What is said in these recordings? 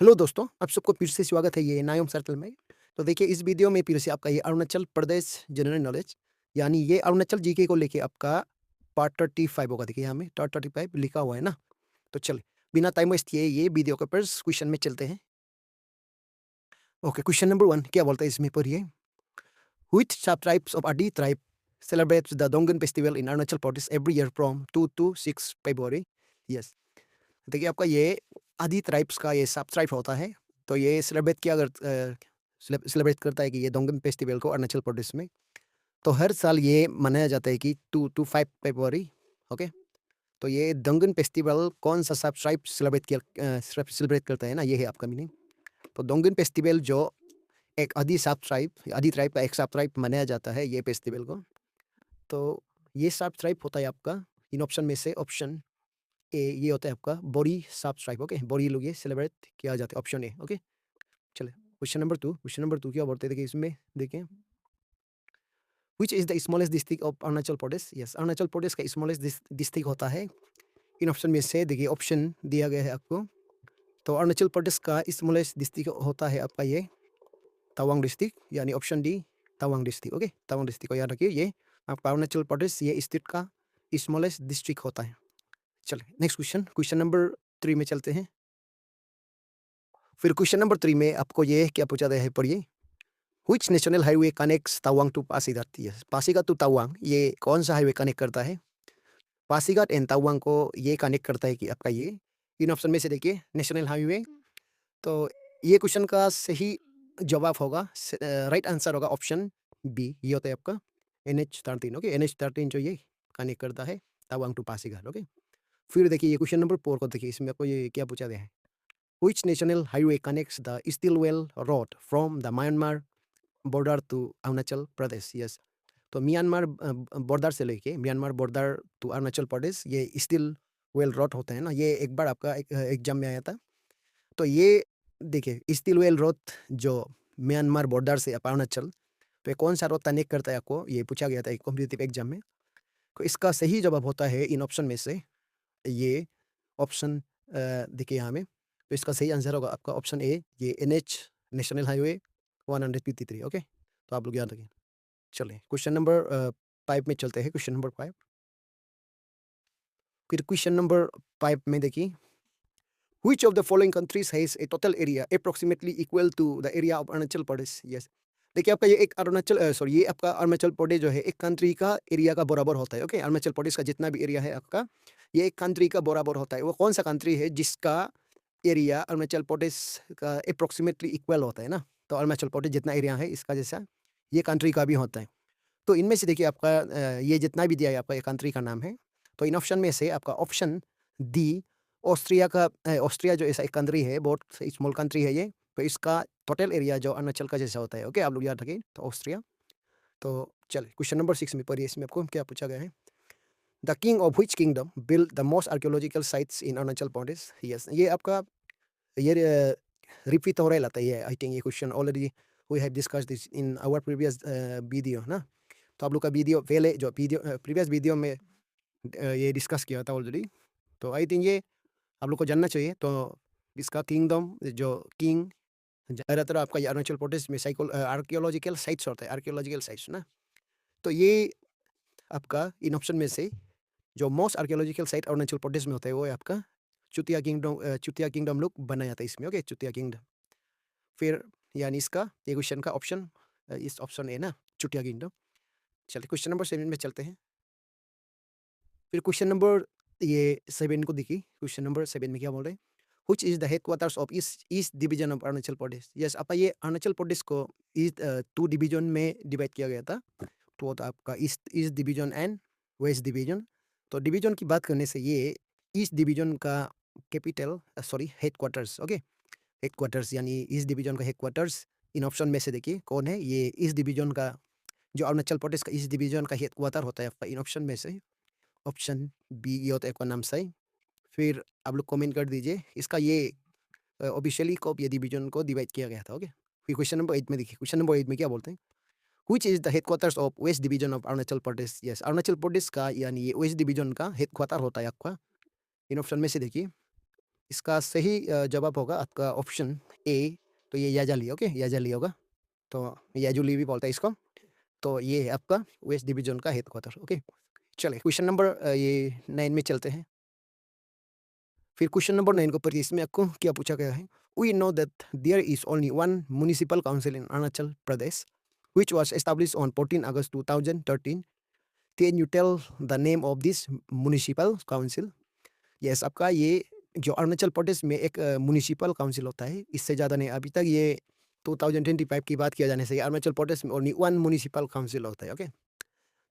Hello दोस्तों, आप सबको फिर से स्वागत है ये नायम सर्कल में। तो देखिए इस वीडियो में फिर से आपका ये अरुणाचल प्रदेश जनरल नॉलेज यानी ये अरुणाचल जीके को लेके आपका पार्ट 35 होगा। देखिए यहाँ में पार्ट 35 लिखा हुआ है ना। तो चलिए बिना टाइम वेस्ट किए ये वीडियो के ऊपर क्वेश्चन में चलते हैं। ओके, क्वेश्चन नंबर 1 क्या बोलता है इसमें पढ़िए। Which sub tribes of Adi tribe celebrates the Dongin festival in Arunachal Pradesh every year from 2 to 6 February. Yes, देखिए आपका ये आदि ट्राइब्स का ये सब ट्राइब होता है। तो ये सेलिब्रेट किया सेलिब्रेट करता है कि ये डोंगन फेस्टिवल को अरुणाचल प्रदेश में। तो हर साल ये मनाया जाता है कि 2 to 5 फरवरी। ओके, तो ये डोंगन फेस्टिवल कौन सा सब ट्राइब सेलिब्रेट करता है ना, ये है आपका मीनिंग। तो डोंगन फेस्टिवल जो एक आदि ट्राइब का एक सब ट्राइब मनाया जाता है ये फेस्टिवल को। तो ये सब ट्राइब होता है आपका इन ऑप्शन में से ऑप्शन ए, ये होता है आपका बोरी सब ट्राइब। ओके, बोरी लोग ये सेलिब्रेट किया जाता है, ऑप्शन ए। ओके, चलिए क्वेश्चन नंबर 2 क्या बोलते हैं देखिए इसमें। देखिए which is the smallest district of Arunachal Pradesh. Yes, Arunachal Pradesh का स्मॉलेस्ट डिस्ट्रिक्ट होता है इन ऑप्शन में से। देखिए ऑप्शन दिया गया है आपको। तो अरुणाचल प्रदेश का स्मॉलेस्ट डिस्ट्रिक्ट होता है आपका ये तवांग डिस्ट्रिक्ट, यानी option D Tawang district. Okay, Tawang district को याद रखिए, ये आपका अरुणाचल प्रदेश ये स्टेट का स्मॉलेस्ट डिस्ट्रिक्ट होता है। चलिए नेक्स्ट क्वेश्चन नंबर 3 में चलते हैं। फिर क्वेश्चन नंबर 3 में आपको ये क्या पूछा गया है पढ़िए। Which national highway connects Tawang to Pasighat. Yes, Pasighat to Tawang ये कौन सा हाईवे कनेक्ट करता है। पासीघाट एंड तवांग को ये कनेक्ट करता है कि आपका ये इन ऑप्शन में से देखिए नेशनल हाईवे। तो ये क्वेश्चन का सही जवाब होगा, राइट आंसर होगा ऑप्शन बी, ये होता है आपका NH13। ओके, NH13 जो ये कनेक्ट करता है तवांग टू पासीघाट। ओके, फिर देखिए ये क्वेश्चन नंबर 4 को देखिए, इसमें आपको ये क्या पूछा गया है। Which national highway connects the Stilwell Road from the Myanmar border to Arunachal Pradesh? Yes, तो म्यांमार बॉर्डर से लेके Myanmar border to Arunachal Pradesh ये स्टिल वेल रोड होता है ना। ये एक बार आपका एग्जाम में आया था। तो ये देखिए स्टिल वेल रोड जो म्यांमार बॉर्डर से अरुणाचल, तो ये कौन सा रोड कनेक्ट करता है आपको, ये पूछा गया था एक कॉम्पिटिटिव एग्जाम में। तो इसका सही जवाब होता है इन ऑप्शन में से ये ऑप्शन देखिए यहाँ में। तो इसका सही आंसर होगा आपका ऑप्शन ए, ये NH नेशनल हाईवे 153। ओके, तो आप लोग याद रखें। चलिए क्वेश्चन नंबर 5 में चलते हैं। क्वेश्चन नंबर 5, फिर क्वेश्चन नंबर 5 में देखिए which of the following countries has a total area approximately equal to the area of Arunachal Pradesh. Yes, देखिए आपका ये एक ये आपका अरुणाचल प्रदेश जो है एक कंट्री का एरिया का बराबर होता है। ओके, अरुणाचल प्रदेश का जितना भी एरिया है आपका ये एक कंट्री का बराबर होता है। वो कौन सा कंट्री है जिसका एरिया अरुणाचल प्रदेश का अप्रोक्सीमेटली इक्वल होता है ना। तो अरुणाचल प्रदेश जितना एरिया है इसका जैसा ये कंट्री का भी होता है। तो इनमें से देखिए आपका ये जितना भी दिया है आपका ये कंट्री का नाम है। तो इन ऑप्शन में से आपका ऑप्शन डी ऑस्ट्रिया का ऑस्ट्रिया जो ऐसा एक कंट्री है, बहुत स्मॉल कंट्री है ये। तो इसका टोटल एरिया जो अरुणाचल का जैसा होता है। ओके, आप लोग याद रखें, तो ऑस्ट्रिया। तो चलिए क्वेश्चन नंबर 6 में पढ़िए, इसमें आपको क्या पूछा गया है। The king of which kingdom build the most archaeological sites in Arunachal Pradesh. Yes, ये आपका ये रिपीट हो रहा है। आई थिंक ये question already we have discussed this in our previous video ना। तो आप लोग का वीडियो पहले जो वीडियो प्रीवियस वीडियो में ये डिस्कस किया था ऑलरेडी। तो आई थिंक ये आप लोग को जानना चाहिए। तो इसका किंगडम जो किंग ज़्यादातर आपका ये अरुणाचल प्रदेश में आर्कियोलॉजिकल साइट्स होता है, आर्कियोलॉजिकल साइट्स ना। तो ये आपका इन ऑप्शन में से जो most archaeological site Arunachal Pradesh में होता है वो है आपका चुतिया किंगडम लोग बनाया जाता है इसमें। Okay, Chutiya kingdom. फिर यानी इसका ये क्वेश्चन का ऑप्शन इस ऑप्शन है ना, चुतिया किंगडम। चलिए क्वेश्चन नंबर 7 में चलते हैं। फिर क्वेश्चन नंबर ये 7 को देखिए। क्वेश्चन नंबर 7 में क्या बोल रहे हैं। Which is the headquarters of east east division of Arunachal Pradesh. Yes, आपका ये अरुणाचल प्रदेश को ईस्ट 2 डिवीजन में डिवाइड किया गया था। तो आपका east east division and west division. तो डिवीजन की बात करने से ये ईस्ट डिवीजन का capital sorry headquarters. Okay, headquarters यानी ईस्ट डिवीजन का हेडक्वार्टर्स इन ऑप्शन में से देखिए कौन है। ये ईस्ट डिवीजन का जो अरुणाचल प्रदेश का ईस्ट डिवीजन का हेडक्वार्टर होता है आपका इन ऑप्शन में से ऑप्शन बी, ये होता है आपका नाम सही। फिर आप लोग कमेंट कर दीजिए इसका ये ऑफिशियली कब ये डिवीजन को डिवाइड किया गया था। ओके, फिर क्वेश्चन नंबर 8 में देखिए। क्वेश्चन नंबर 8 में क्या बोलते हैं। Which is the headquarters of west division of Arunachal Pradesh. Yes, Arunachal Pradesh का यानी ये वेस्ट डिवीजन का हेडक्वार्टर होता है आपका इन ऑप्शन में से देखिए। इसका सही जवाब होगा आपका ऑप्शन ए। तो ये याजाली, ओके, याजाली होगा। तो याजुली भी बोलते हैं इसको। तो ये है आपका वेस्ट डिवीजन का हेडक्वार्टर, ओके। चलिए क्वेश्चन नंबर ये 9 में चलते हैं। फिर क्वेश्चन नंबर 9 के ऊपर इसमें आपको क्या पूछा गया है? We know that there is only one municipal council in Arunachal Pradesh which was established on 14 August 2013। Can you tell the name of this municipal council? Yes, आपका ये जो अरुणाचल प्रदेश में एक म्युनिसिपल काउंसिल होता है, इससे ज़्यादा नहीं। अभी तक ये 2025 की बात किया जाने से अरुणाचल प्रदेश में ओनली वन म्युनिसिपल काउंसिल होता है, ओके।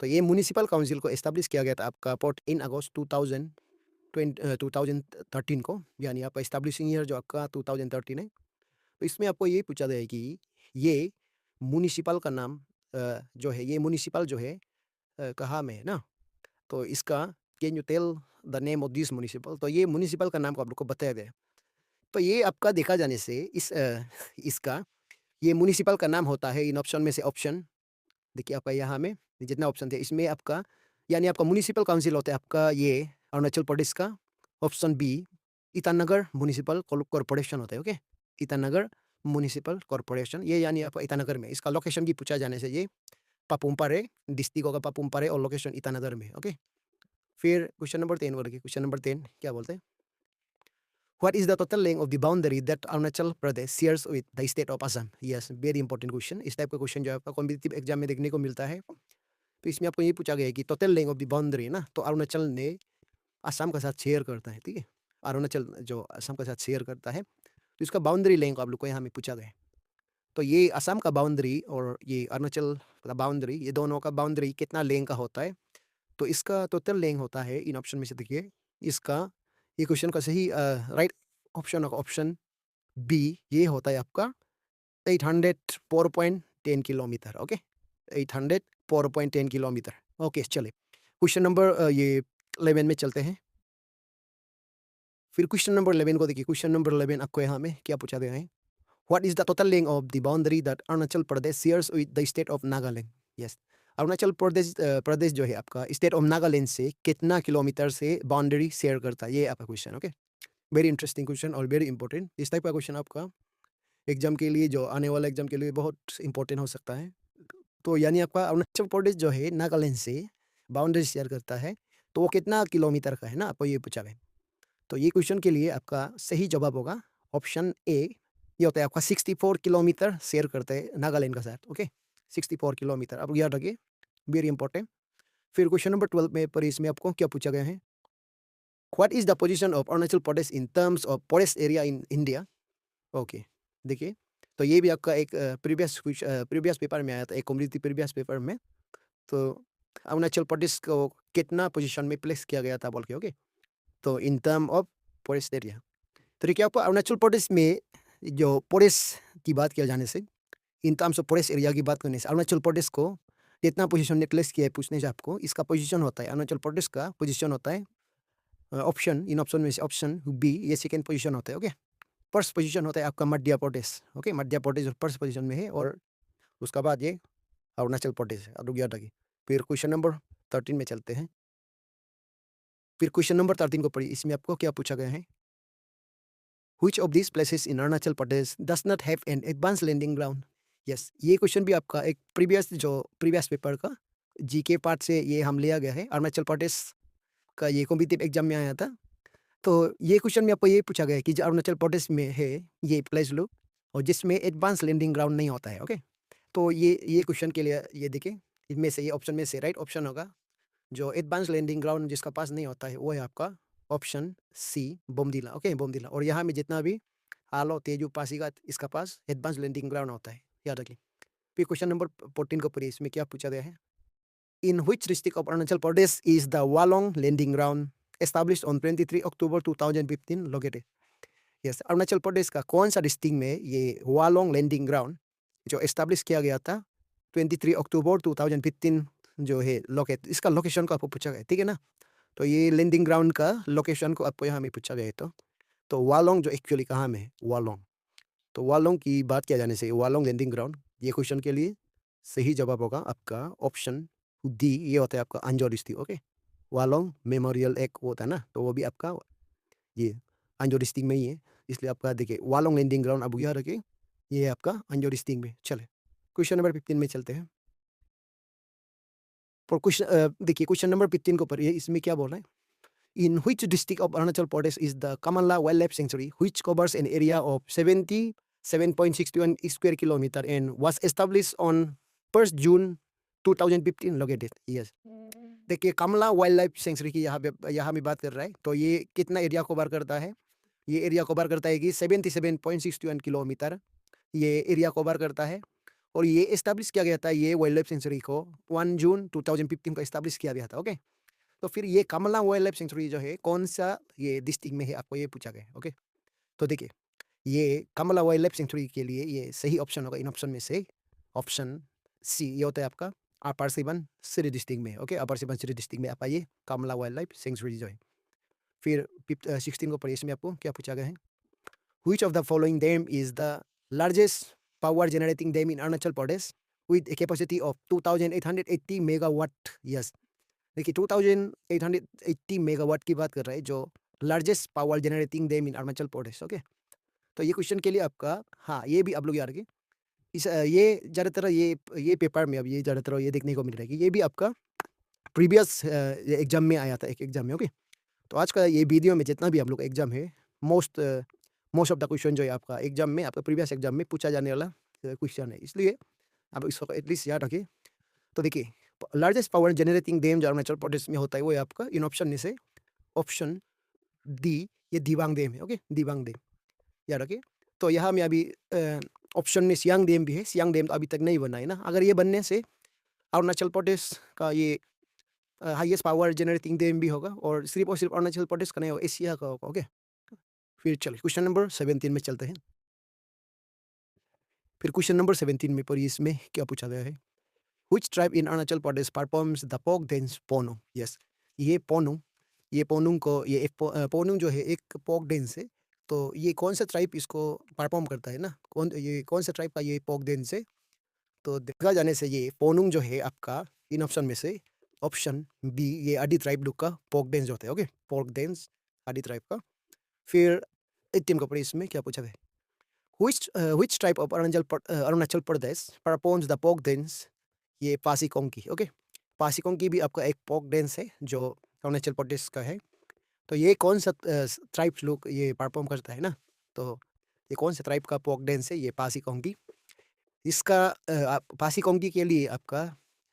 तो ये म्युनिसिपल काउंसिल को एस्टैब्लिश किया गया था आपका 14 अगस्त 2013 को, यानी आपका एस्टैब्लिशिंग ईयर जो आपका 2013 है। तो इसमें आपको ये पूछा गया है कि ये म्युनिसिपल का नाम जो है, ये म्युनिसिपल जो है कहाँ में है ना? तो इसका can you tell the name of this municipal? तो ये म्युनिसिपल का नाम को आप लोग को बताया गया है। तो ये आपका देखा जाने से इसका ये म्युनिसिपल का नाम होता है इन ऑप्शन में से ऑप्शन, देखिए आपका यहाँ में जितना ऑप्शन थे इसमें आपका, यानी आपका म्युनिसिपल काउंसिल होता है आपका ये अरुणाचल प्रदेश का। Option B Itanagar municipal corporation होता है, ओके। ईटानगर म्युनिसिपल कॉर्पोरेशन, ये यानी आपका ईटानगर में। इसका लोकेशन की पूछा जाने से ये पापुम पारे डिस्ट्रिक्ट होगा, पापुम पारे, और लोकेशन ईटानगर में, ओके। फिर क्वेश्चन नंबर 10 बोल के, क्वेश्चन नंबर 10 क्या बोलते हैं? What is the total length of the boundary that Arunachal Pradesh shares with the state of Assam? Yes, very important question। इस टाइप का क्वेश्चन जो आपका कॉम्पिटिटिव एग्जाम में देखने को मिलता है। तो इसमें आपको ये पूछा गया है कि total length of the boundary ना, तो अरुणाचल ने असम के साथ शेयर करता है, ठीक है। अरुणाचल जो असम के साथ शेयर करता है, तो इसका बाउंड्री लेंथ आप लोग को यहाँ में पूछा गया है। तो ये असम का बाउंड्री और ये अरुणाचल का बाउंड्री, ये दोनों का बाउंड्री कितना लेंथ का होता है? तो इसका टोटल लेंथ होता है इन ऑप्शन में से, देखिए इसका, ये क्वेश्चन का सही राइट ऑप्शन होगा ऑप्शन बी। ये होता है आपका 804.10 किलोमीटर, ओके। 804.10 kilometre, okay. चलिए क्वेश्चन नंबर ये 11 में चलते हैं। फिर क्वेश्चन नंबर 11 को देखिए। क्वेश्चन नंबर 11 आपको यहाँ में क्या पूछा गया है? What is the total length of the boundary that Arunachal Pradesh shares with the state of Nagaland? Yes, Arunachal Pradesh जो है आपका स्टेट ऑफ नागालैंड से कितना किलोमीटर से बाउंड्री शेयर करता है, ये आपका question, okay. Very interesting question और वेरी इंपॉर्टेंट। इस टाइप का क्वेश्चन आपका एग्जाम के लिए, जो आने वाला एग्जाम के लिए बहुत इंपॉर्टेंट हो सकता है। तो यानी आपका अरुणाचल प्रदेश जो है नागालैंड से बाउंड्री शेयर करता है, तो वो कितना किलोमीटर का है ना, आपको ये पूछा गया। तो ये क्वेश्चन के लिए आपका सही जवाब होगा ऑप्शन ए। ये होता है आपका 64 किलोमीटर शेयर करते हैं नागालैंड का साथ, ओके। 64 किलोमीटर, आप याद रखिए, वेरी इंपॉर्टेंट। फिर क्वेश्चन नंबर 12 में पर इसमें आपको क्या पूछा गया है? What is the position of Arunachal Pradesh in terms of forest area in India? Okay, देखिए, तो ये भी आपका एक प्रीवियस पेपर में आया था, एक कम्युनिटी प्रीवियस पेपर में। तो अरुणाचल प्रदेश को कितना पोजीशन में प्लेस किया गया था बोल के, ओके। तो in term of forest area, तो देखिए आपको अरुणाचल प्रदेश में जो फॉरेस्ट की बात किया जाने से, in terms of forest area की बात करने से अरुणाचल प्रदेश को कितना पोजीशन में प्लेस किया है पूछने से आपको, इसका पोजीशन होता है, अरुणाचल प्रदेश का पोजीशन होता है ऑप्शन, इन ऑप्शन में से ऑप्शन बी, ये सेकेंड पोजीशन होता है, ओके। फर्स्ट पोजीशन होता है आपका Madhya Pradesh, okay. Madhya Pradesh first position में है, और उसका बाद ये अरुणाचल प्रदेश है, अब याद रखिए। फिर क्वेश्चन नंबर 13 में चलते हैं। फिर क्वेश्चन नंबर 13 को पढ़िए। इसमें आपको क्या पूछा गया है? Which of these places in Arunachal Pradesh does not have an advanced landing ground? Yes, ये क्वेश्चन भी आपका एक प्रीवियस पेपर का जीके पार्ट से ये हम लिया गया है। अरुणाचल प्रदेश का ये कॉम्पिटिटिव एग्जाम में आया था। तो ये क्वेश्चन में आपको ये पूछा गया है कि जो अरुणाचल प्रदेश में है ये प्लेस लो, और जिसमें एडवांस लैंडिंग ग्राउंड नहीं होता है, ओके। तो ये क्वेश्चन के लिए ये देखिए, इनमें से ये ऑप्शन में से राइट ऑप्शन होगा जो एडवांस लैंडिंग ग्राउंड जिसका पास नहीं होता है, वो है आपका option C, Bomdila, okay, Bomdila. और यहाँ में जितना भी आलो, तेजू, पासीघाट, इसका पास एडवांस लैंडिंग ग्राउंड होता है, याद रखिए। फिर क्वेश्चन नंबर 14 को पढ़िए। इसमें क्या पूछा गया है? In which district of Arunachal Pradesh is the Walong landing ground established on 23 October 2015 located? Yes, Arunachal Pradesh का कौन सा डिस्ट्रिक्ट में ये वालोंग लैंडिंग ग्राउंड जो एस्टैब्लिश किया गया था 23 अक्टूबर 2015 जो है लोकेट, इसका लोकेशन को आपको पूछा गया है, ठीक है ना। तो ये लैंडिंग ग्राउंड का लोकेशन को आपको यहाँ में पूछा गया है। तो वालोंग जो एक्चुअली कहाँ में है, वालोंग। तो वालोंग की बात किया जाने से वालोंग लैंडिंग ग्राउंड, ये क्वेश्चन के लिए सही जवाब होगा आपका ऑप्शन डी। ये होता है आपका अंजो डिस्ट्रिक्ट, ओके। वालोंग मेमोरियल एक होता है ना, तो वो भी आपका ये अंजो डिस्ट्रिक्ट में ही है, इसलिए आपका देखिए वालोंग लैंडिंग ग्राउंड अब यहाँ रखिए, ये है आपका अंजो डिस्ट्रिक्ट में। चले क्वेश्चन नंबर 15 में चलते हैं। और देखिए क्वेश्चन नंबर 15 को पढ़िए, इसमें क्या बोल रहा है? In which district of Arunachal Pradesh is the Kamanla Wildlife Sanctuary, which covers an area of 77.61 square kilometer and was established on 1st June 2015 located? Yes. देखिए कमला वाइल्ड लाइफ सेंचुरी की यहाँ में बात कर रहा है, तो ये कितना एरिया कवर करता है? ये एरिया कवर करता है कि 77.61 किलोमीटर ये एरिया कवर करता है, और ये इस्टेब्लिश किया गया था, ये वाइल्ड लाइफ सेंचुरी को 1 जून 2015 को इस्टेब्लिश किया गया था। ओके, तो फिर ये कमला वाइल्ड लाइफ सेंचुरी जो है कौन सा ये डिस्ट्रिक्ट में है, आपको ये पूछा गया। ओके, तो देखिए ये कमला वाइल्ड लाइफ सेंचुरी के लिए ये सही ऑप्शन होगा इन ऑप्शन में से ऑप्शन सी, ये होता है आपका अपर सुबनसिरी डिस्ट्रिक्ट में। ओके, अपर सुबनसिरी डिस्ट्रिक्ट में आपका ये कमला वाइल्ड लाइफ सेंचुरी जो है। फिर 16 को पढ़िए, इसमें आपको क्या पूछा गया है? Which of the following dam is the largest power generating dam in Arunachal Pradesh with a capacity of 2880 megawatt? Yes, देखिए 2880 मेगावाट की बात कर रहा है, जो लार्जेस्ट पावर जनरेटिंग डैम इन अरुणाचल प्रदेश। ओके, तो ये क्वेश्चन के लिए आपका, हाँ ये भी आप लोग याद रखिए, ये ज़्यादातर ये पेपर में अब ये ज़्यादातर ये देखने को मिल रहा है कि ये भी आपका प्रीवियस एग्जाम में आया था, एक एग्जाम में। ओके, तो आज का ये वीडियो में जितना भी आप लोग एग्जाम है, मोस्ट ऑफ द क्वेश्चन जो है आपका एग्जाम में, आपका प्रीवियस एग्जाम में पूछा जाने वाला क्वेश्चन है, इसलिए आप इसको एटलीस्ट याद रखिए। तो देखिए लार्जेस्ट पावर जनरेटिंग डैम जो अरुणाचल प्रदेश में होता है वो है आपका इन ऑप्शन में से ऑप्शन डी, ये दिबांग डैम है। ओके, दिबांग डैम याद रखिए। तो यहाँ में अभी ऑप्शन में सियांग डैम भी है, सियांग डैम तो अभी तक नहीं बना है ना, अगर ये बनने से अरुणाचल प्रदेश का ये हाईएस्ट पावर जनरेटिंग डैम भी होगा, और सिर्फ अरुणाचल प्रदेश का नहीं होगा, एशिया का होगा। ओके, फिर चलिए क्वेश्चन नंबर 17 में चलते हैं। फिर क्वेश्चन नंबर 17 में पढ़िए, इसमें क्या पूछा गया है? Which tribe in Arunachal Pradesh performs the folk dance Ponung? Yes, ये पोनुंग को पोनुंग जो है एक पोक डांस है, तो ये कौन सा ट्राइब इसको परफॉर्म करता है ना, कौन सा ट्राइब का ये पोक डांस है? तो देखा जाने से ये पोनुंग जो है आपका इन ऑप्शन में से ऑप्शन बी, ये आदि ट्राइब लोग का पोक डांस होता है। ओके, पोक डांस आदि ट्राइब का। फिर 18 को पढ़िए, इसमें क्या पूछा गया? Which tribe of Arunachal Pradesh performs the folk dance? ये पासीकोंकी। ओके, पासीकोंकी भी आपका एक फोक डांस है जो अरुणाचल प्रदेश का है। तो ये कौन सा ट्राइब्स लोग ये परफॉर्म करता है ना, तो ये कौन सा ट्राइब का फोक डांस है? ये पासीकोंकी। इसका पासीकोंकी के लिए आपका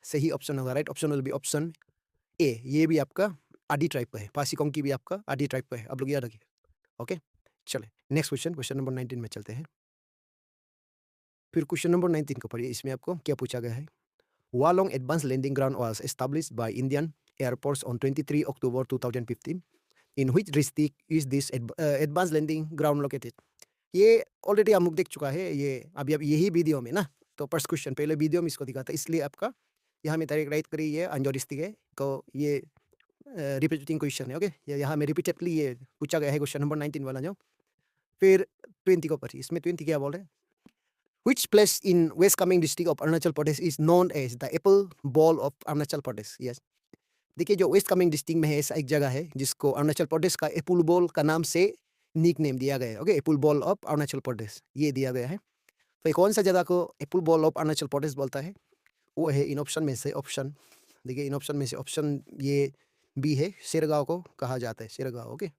सही ऑप्शन होगा, right option will be option A, ये भी आपका आदि ट्राइब का है, पासीकोंकी भी आपका आदि ट्राइब का है, आप लोग याद रखिए। ओके, चले नेक्स्ट क्वेश्चन नंबर 19 में चलते हैं। फिर क्वेश्चन नंबर 19 को पढ़िए, इसमें आपको क्या पूछा गया है? Walong Advanced Landing Ground was established by Indian Air Force on 23 October 2015. In which district is this advanced landing ground located? ये ऑलरेडी हम लोग देख चुका है, ये अभी यही वीडियो में ना, तो फर्स्ट क्वेश्चन पहले वीडियो में इसको दिखा था, इसलिए आपका यहाँ में डायरेक्ट राइट करिए, ये अंजो डिस्ट्रिक्ट है, तो ये रिपीटिंग क्वेश्चन है। ओके, ये यहाँ में रिपीटेडली ये पूछा गया है क्वेश्चन नंबर 19 वाला जो। फिर 20 को पढ़िए, इसमें 20 क्या बोल रहे हैं? Which place in West Kamen district of Arunachal Pradesh is known as the Apple Ball of Arunachal Pradesh? Yes, देखिए जो वेस्ट कामेंग डिस्ट्रिक्ट में है, ऐसा एक जगह है जिसको अरुणाचल प्रदेश का एप्पल बॉल का नाम से निक नेम दिया गया है। Okay, apple bowl of Arunachal Pradesh ये दिया गया है। तो ये कौन सा जगह को एप्पल बॉल ऑफ अरुणाचल प्रदेश बोलता है? वो है इन ऑप्शन में से ऑप्शन, देखिए इन ऑप्शन में से ऑप्शन ये बी है, सिरगांव को कहा जाता है, सिरगांव। ओके,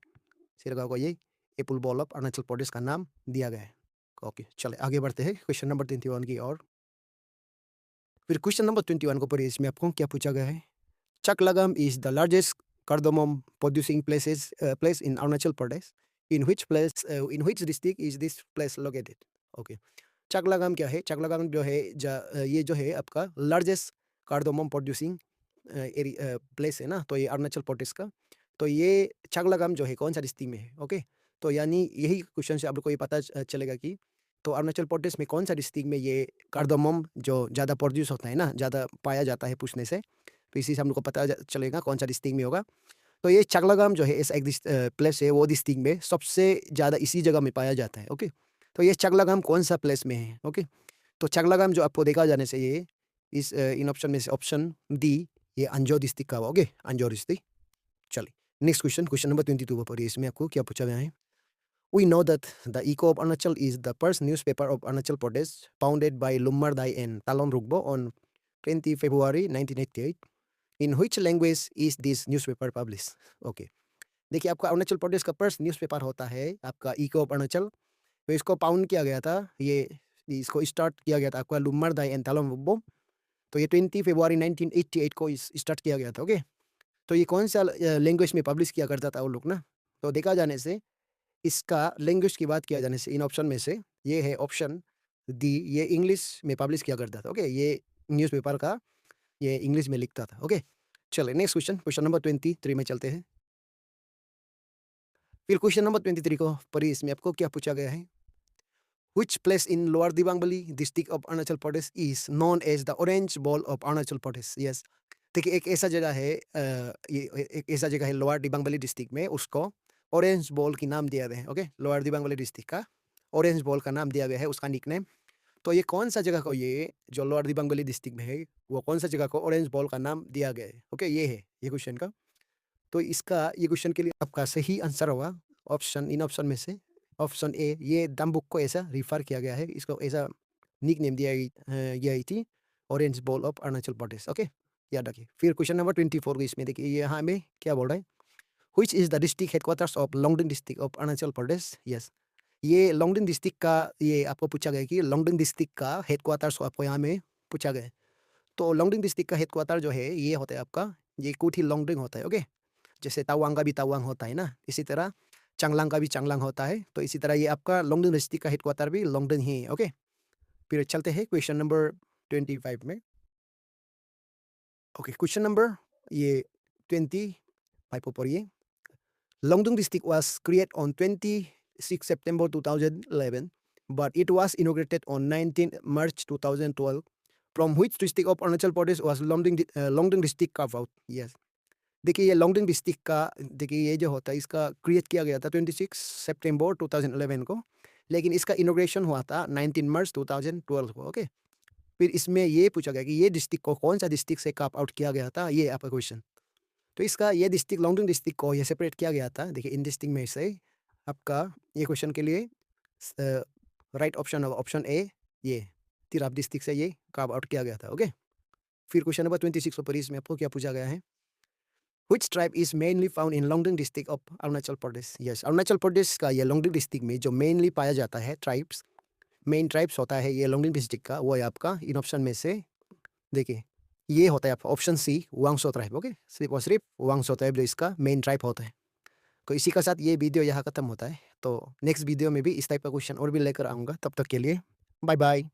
सिरगांव को ये Apple bowl of Arunachal Pradesh का नाम दिया गया है। ओके, चले आगे बढ़ते हैं क्वेश्चन नंबर 21 की ओर। फिर क्वेश्चन नंबर 21 को पढ़िए, इसमें आपको क्या पूछा गया है? Chaklagam is the largest cardamom producing place in Arunachal Pradesh. In which district is this place located? Okay, चकलागाम क्या है? चकलागाम जो है ये जो है आपका लार्जेस्ट कार्डोमम प्रोड्यूसिंग प्लेस है ना, तो ये अरुणाचल प्रदेश का। तो ये चकलागाम जो है कौन सा डिस्ट्रिक्ट में है? ओके, तो यानी यही क्वेश्चन से आप लोग को ये पता चलेगा कि तो अरुणाचल प्रदेश में कौन सा डिस्ट्रिक्ट में ये कार्डोमम जो ज़्यादा प्रोड्यूस होता है ना, ज़्यादा पाया जाता है पूछने से, तो इसी से हम लोग को पता चलेगा कौन सा डिस्ट्रिक्ट में होगा। तो ये चकलागाम जो है ऐसा एक प्लेस है, वो डिस्ट्रिक्ट में सबसे ज़्यादा इसी जगह में पाया जाता है। ओके, तो ये चकलागाम कौन सा प्लेस में है? ओके, तो चकलागाम जो आपको देखा जाने से ये इस इन ऑप्शन में से ऑप्शन डी, ये अंजो डिस्ट्रिक्ट का होगा। Okay, Anjaw district. चलिए नेक्स्ट क्वेश्चन नंबर 22 पर पढ़िए, इसमें आपको क्या पूछा गया है? We know that the Echo of Arunachal is the first newspaper of Arunachal Pradesh, founded by Lummardai and Talon Rugbo on 20 February 1988. In which language is this newspaper published? Okay. देखिए आपका अरुणाचल प्रदेश का फर्स्ट न्यूज़पेपर होता है आपका eco of Arunachal. तो इसको found किया गया था, इसको स्टार्ट किया गया था आपका लुम्मरदाई एंड तालोम रुक्बो। तो ये 20 फरवरी 1988 को स्टार्ट किया गया था। ओके। तो ये कौन सा लैंग्वेज में पब्लिश किया करता था वो लोग ना। तो देखा जाने से इसका लैंग्वेज की बात किया जाने से इन ऑप्शन में से ये है ऑप्शन डी, ये इंग्लिश में पब्लिश किया करता था। ओके, ये न्यूज़पेपर का ये इंग्लिश में लिखता था। ओके, चलिए नेक्स्ट क्वेश्चन, क्वेश्चन नंबर 23 में चलते हैं। फिर क्वेश्चन नंबर 23 को पढ़िए, इसमें आपको क्या पूछा गया है। Which place in Lower Dibang Valley, district of Arunachal Pradesh is known as the Orange Bowl of Arunachal Pradesh? Yes. देखिए एक ऐसा जगह है ये एक ऐसा जगह है लोअर दिबांग वैली डिस्ट्रिक्ट में, उसको ऑरेंज बॉल की नाम दिया गया है। Okay, lower Dibang valley district का ऑरेंज बॉल का नाम दिया गया है, उसका निकनेम। तो ये कौन सा जगह को, ये जो लोअर दिबांग वैली डिस्ट्रिक्ट में है वो कौन सा जगह को ऑरेंज बॉल का नाम दिया गया है। ओके, ये है ये क्वेश्चन का। तो इसका ये क्वेश्चन के लिए आपका सही आंसर होगा ऑप्शन, इन ऑप्शन में से ऑप्शन ए, ये दमबुक को ऐसा रिफर किया गया है, इसको ऐसा निक नेम दिया गई थी, orange ball of Arunachal Pradesh. Okay, याद रखिए। फिर क्वेश्चन नंबर 24 को इसमें देखिए, ये यहाँ में क्या बोल रहा है। Which is the district headquarters of Longding district of Arunachal Pradesh? Yes, ये लोंगडिंग डिस्ट्रिक्ट का ये आपको पूछा गया कि लोंगडिंग डिस्ट्रिक्ट का हेडक्वार्टर्स को आपको यहाँ में पूछा गया है। तो लोंगडिंग डिस्ट्रिक्ट का हेडक्वार्टर जो है ये होता है आपका, ये कुठी लोंगडिंग होता है। ओके, जैसे तवांग का भी तवांग होता है ना, इसी तरह चांगलांग का भी चांगलांग होता है। तो इसी तरह ये आपका लोंगडिंग डिस्ट्रिक्ट का हेडक्वार्टर भी लोंगडिंग ही है। ओके, फिर चलते हैं क्वेश्चन नंबर 25 में। ओके, क्वेश्चन नंबर ये 25 को पढ़िए। Longdong district was created on 26 September 2011, but it was inaugurated on 19 March 2012. From which district of Arunachal Pradesh was Longdong district carved out? Yes. देखिए ये लोंगडिंग डिस्ट्रिक्ट का, देखिए ये जो होता है इसका क्रिएट किया गया था 26 सितंबर 2011 को, लेकिन इसका इनॉग्रेशन हुआ था 19 मार्च 2012 को। ओके, फिर इसमें ये पूछा गया कि ये डिस्ट्रिक्ट को कौन सा डिस्ट्रिक्ट से काप आउट किया गया था, ये आपका क्वेश्चन। तो इसका ये डिस्ट्रिक्ट लोंगडिंग डिस्ट्रिक्ट को ये सेपरेट किया गया था। देखिए इन डिस्ट्रिक्ट में से आपका ये क्वेश्चन के लिए राइट ऑप्शन होगा ऑप्शन ए, ये तिराप डिस्ट्रिक्ट से ये काप आउट किया गया था। ओके, फिर क्वेश्चन नंबर 26 पर इसमें आपको क्या पूछा गया है। Which tribe is mainly found in Longding district of Arunachal Pradesh? Yes, Arunachal Pradesh का ये लोंगडिंग डिस्ट्रिक्ट में जो मेनली पाया जाता है ट्राइब्स, मेन ट्राइब्स होता है ये लोंगडिंग डिस्ट्रिक्ट का, वो है आपका इन ऑप्शन में से देखिए ये होता है आपका ऑप्शन सी, वांगसो ट्राइब। ओके, सिर्फ और सिर्फ वांगसो ट्राइब जो इसका मेन ट्राइब होता है। तो इसी के साथ ये वीडियो यहाँ खत्म होता है। तो नेक्स्ट वीडियो में भी इस टाइप का क्वेश्चन और भी लेकर आऊँगा। तब तक के लिए बाय बाय।